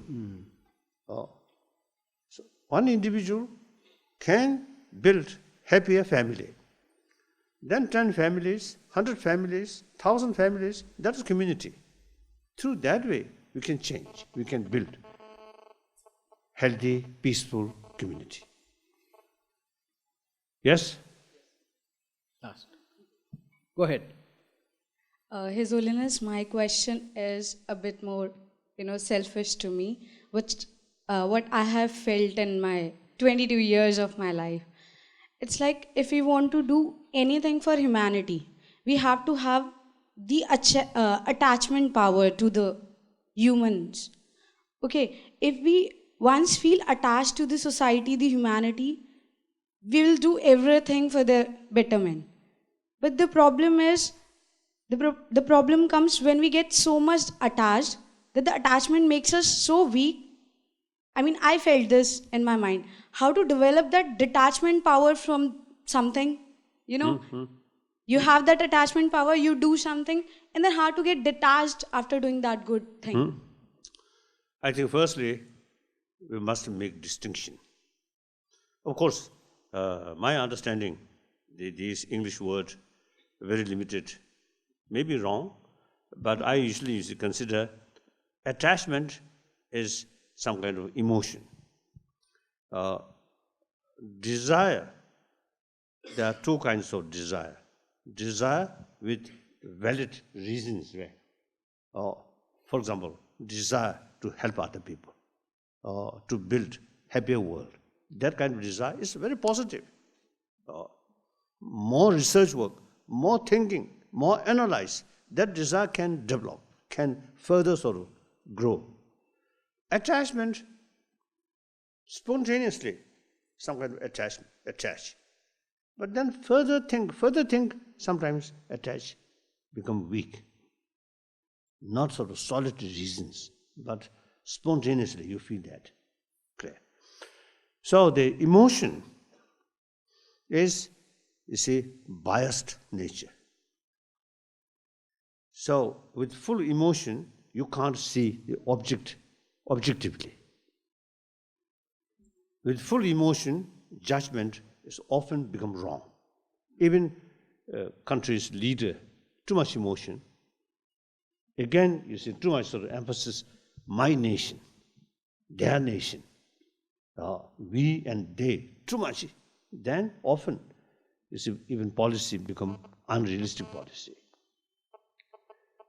So one individual can build happier family. Then 10 families, 100 families, 1,000 families, that is community. Through that way, we can change, we can build healthy, peaceful community. Yes? Last. Go ahead. His Holiness, my question is a bit more, selfish to me, what I have felt in my 22 years of my life. It's like if we want to do anything for humanity, we have to have the attachment power to the humans. Okay, if we once feel attached to the society, the humanity, we will do everything for their betterment. But the problem is, the problem comes when we get so much attached that the attachment makes us so weak. I felt this in my mind. How to develop that detachment power from something, You have that attachment power, you do something, and then how to get detached after doing that good thing. I think firstly, we must make distinction. Of course, my understanding, these English words, very limited, maybe wrong, but I usually consider attachment is some kind of emotion. Desire, there are two kinds of desire. Desire with valid reasons. For example, desire to help other people, to build happier world. That kind of desire is very positive. More research work, more thinking, more analyze, that desire can develop, can further sort of grow. Attachment, spontaneously, some kind of attach. But then further think, sometimes attach, become weak. Not sort of solitary reasons, but spontaneously you feel that. Clear. So the emotion is, biased nature. So with full emotion, you can't see the object objectively. With full emotion, judgment is often become wrong. Even country's leader, too much emotion. Again, too much sort of emphasis, my nation, their nation, we and they, too much. Then often, even policy become unrealistic policy.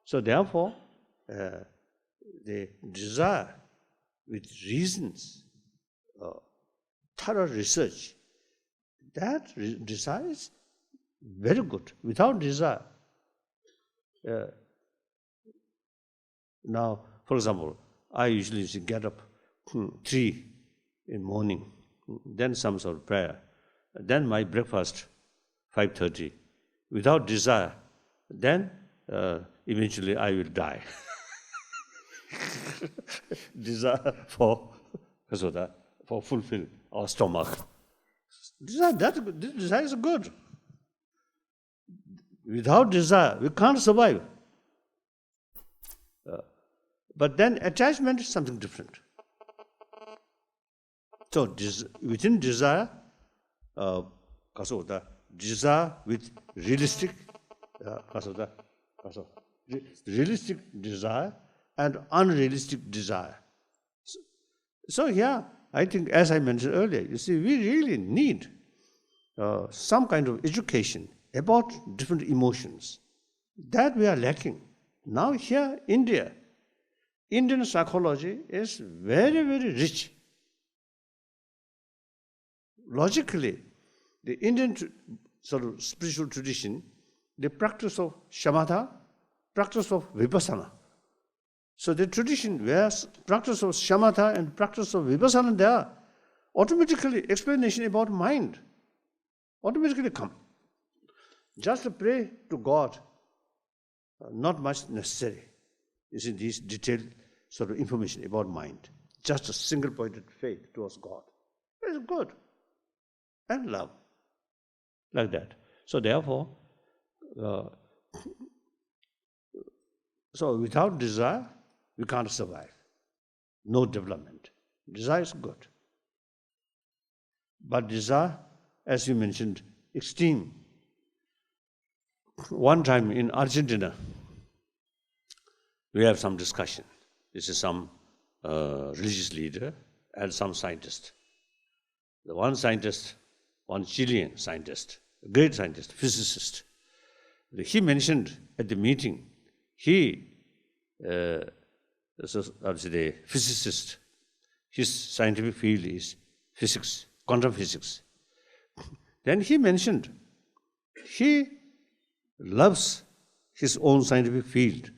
So therefore, the desire with reasons, thorough research, that desire is very good, without desire. Now, for example, I usually get up 3 in morning, then some sort of prayer, then my breakfast 5:30, without desire. Then eventually I will die. Desire for fulfill our stomach. Desire is good. Without desire, we can't survive. But then attachment is something different. So within desire, desire with realistic desire and unrealistic desire. So here, I think, as I mentioned earlier, you see, we really need some kind of education about different emotions. That we are lacking. Now here, Indian psychology is very, very rich. Logically, the Indian sort of spiritual tradition, the practice of shamatha, practice of vipassana. So the tradition where practice of shamatha and practice of vipassana, there are automatically explanation about mind automatically come. Just to pray to God, not much necessary. You see, these detailed sort of information about mind. Just a single-pointed faith towards God. It's good. And love. Like that. So therefore, so without desire, we can't survive. No development. Desire is good. But desire, as you mentioned, extreme. One time in Argentina, we have some discussion. This is some religious leader and some scientist. The one scientist, one Chilean scientist, a great scientist, physicist, he mentioned at the meeting, obviously the physicist, his scientific field is physics, quantum physics. Then he mentioned he loves his own scientific field,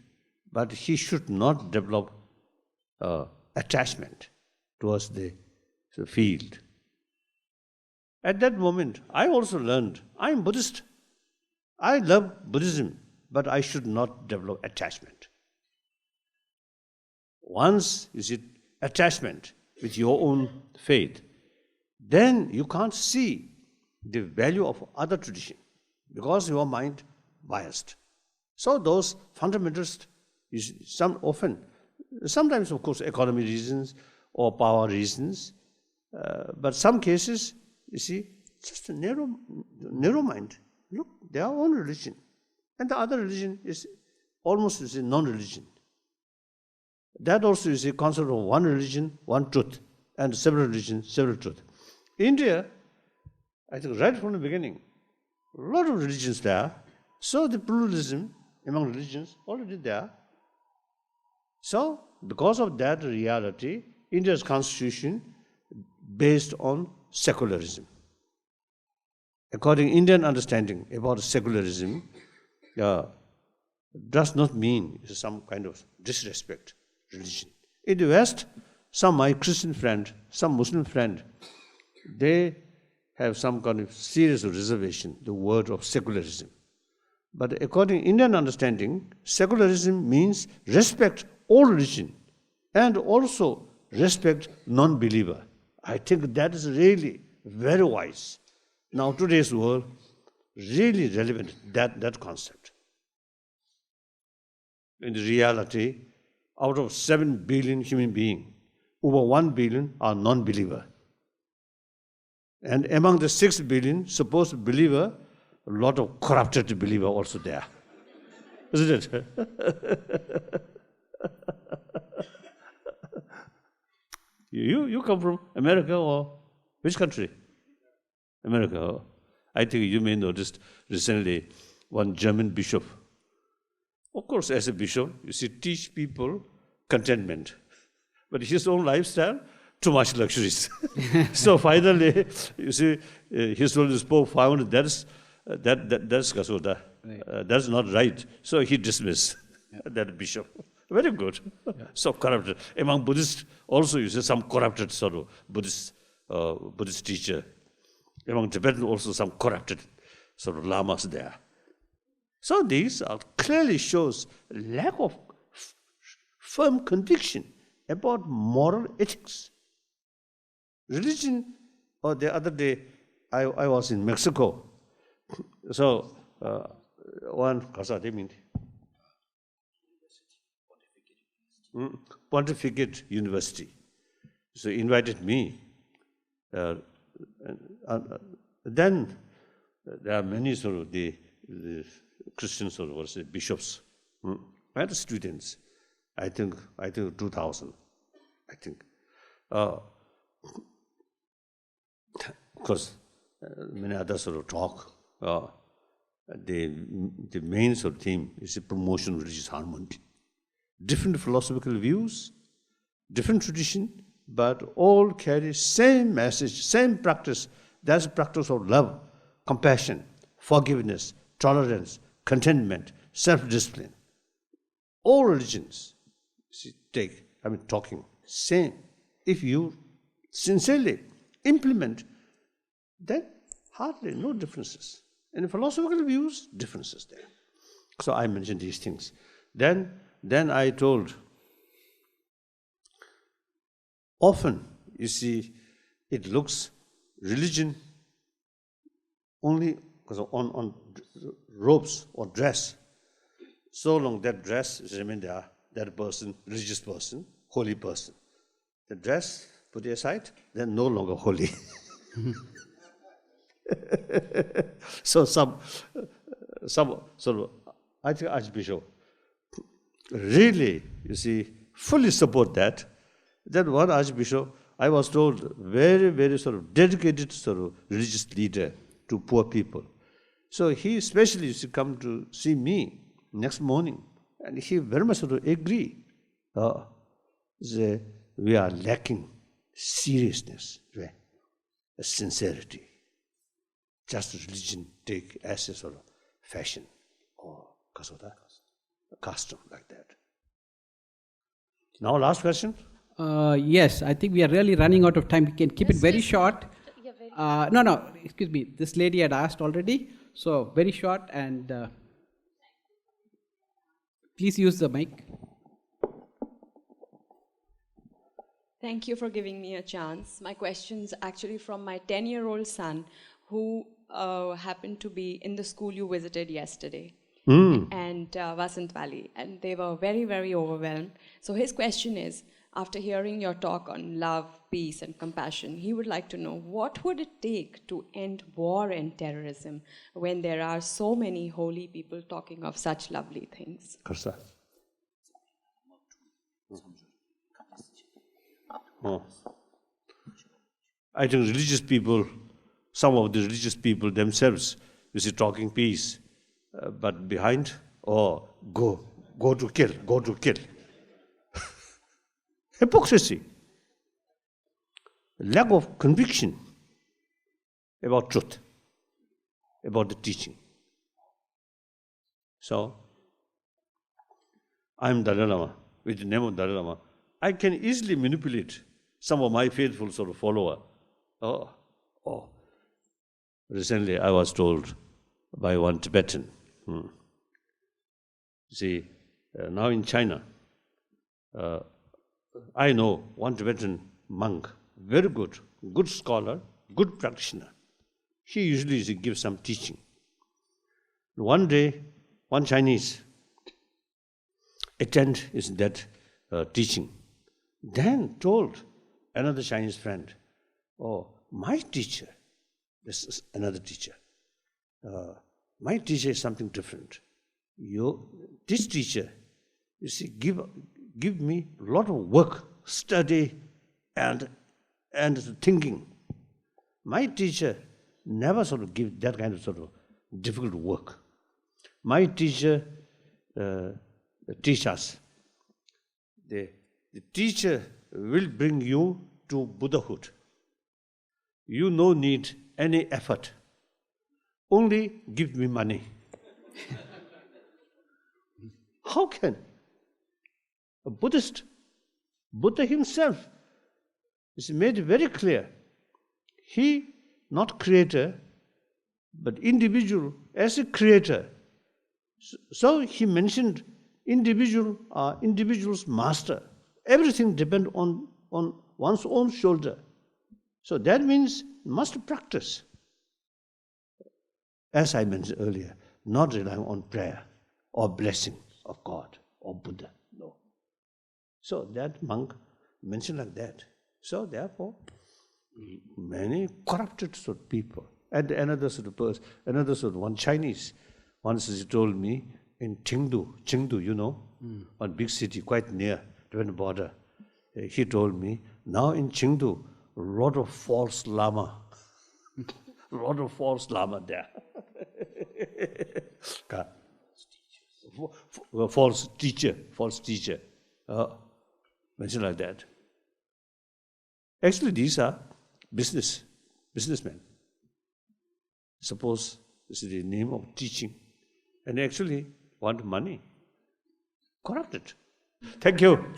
but he should not develop attachment towards the field. At that moment, I also learned, I am Buddhist. I love Buddhism, but I should not develop attachment. Once you see attachment with your own faith, then you can't see the value of other tradition because your mind biased. So those fundamentalists, sometimes of course economy reasons or power reasons, but some cases, you see, just a narrow mind. Look, their own religion. And the other religion is almost non-religion. That also is a concept of one religion, one truth, and several religions, several truth. India, I think right from the beginning, a lot of religions there. So the pluralism among religions already there. So because of that reality, India's constitution based on secularism. According to Indian understanding about secularism, does not mean some kind of disrespect religion. In the West, some my Christian friend, some Muslim friend, they have some kind of serious reservation, the word of secularism. But according to Indian understanding, secularism means respect all religion and also respect non-believer. I think that is really very wise. Now today's world, really relevant, that concept. In reality, out of 7 billion human beings, over 1 billion are non-believer. And among the 6 billion supposed believer, a lot of corrupted believer also there. Isn't it? You come from America or which country? America. I think you may noticed recently one German bishop. Of course, as a bishop, you see, teach people contentment. But his own lifestyle, too much luxuries. So finally, you see, His Holiness Pope found that's that's Kasuda. That's not right. So he dismissed that bishop. Very good. So corrupted. Among Buddhists also you see some corrupted sort of Buddhist teacher. Among Tibetan also some corrupted sort of lamas there. So these clearly shows lack of firm conviction about moral ethics. Religion, or the other day I was in Mexico. So one Pontificate University. So invited me. Then there are many sort of the Christians or bishops and students. I think 2,000. I think. Of course, many others sort of talk. The main sort of theme is the promotion of religious harmony. Different philosophical views, different tradition, but all carry same message, same practice. That's the practice of love, compassion, forgiveness, tolerance, contentment, self-discipline. All religions talking same. If you sincerely implement, then hardly no differences. In philosophical views, differences there. So I mentioned these things. Then I told, often, you see, it looks religion only on robes or dress. So long that dress is remain there, that person, religious person, holy person. The dress put aside, then no longer holy. So some sort of, I think Archbishop really, you see, fully support that. That one Archbishop, I was told, very, very sort of dedicated sort of religious leader to poor people. So he especially used to come to see me next morning, and he very much sort of agree. We are lacking seriousness, right? Sincerity. Just religion take as a sort of fashion or custom like that. Now last question. Yes, I think we are really running out of time. We can keep it very short. No, excuse me. This lady had asked already, so very short, and please use the mic. Thank you for giving me a chance. My question's actually from my 10-year-old son, who happened to be in the school you visited yesterday, and Vasant Valley, and they were very, very overwhelmed. So his question is, after hearing your talk on love, peace, and compassion, he would like to know, what would it take to end war and terrorism when there are so many holy people talking of such lovely things? I think religious people, some of the religious people themselves, you see, talking peace, but behind, go to kill. Hypocrisy, lack of conviction about truth, about the teaching. So, I'm Dalai Lama, with the name of Dalai Lama. I can easily manipulate some of my faithful sort of follower. Recently I was told by one Tibetan, see, now in China, I know one Tibetan monk, very good scholar, good practitioner. He usually gives some teaching. One day, one Chinese attend that teaching, then told another Chinese friend, my teacher, this is another teacher, my teacher is something different. This teacher, you see, give me a lot of work, study, and thinking. My teacher never sort of give that kind of sort of difficult work. My teacher teach us. The teacher will bring you to Buddhahood. You no need any effort. only give me money. How can a Buddhist, Buddha himself, is made very clear. He, not creator, but individual as a creator. So he mentioned individual's master. Everything depends on one's own shoulder. So that means must practice. As I mentioned earlier, not relying on prayer or blessing of God or Buddha. No. So that monk mentioned like that. So therefore, many corrupted sort of people. And another sort of person, one Chinese, once he told me in Chengdu, you know, one big city quite near the border. He told me, now in Chengdu, a lot of false lama. A lot of false lama there. False teacher. Mention like that. Actually, these are businessmen. Suppose this is the name of teaching, and actually want money. Corrupted. Thank you.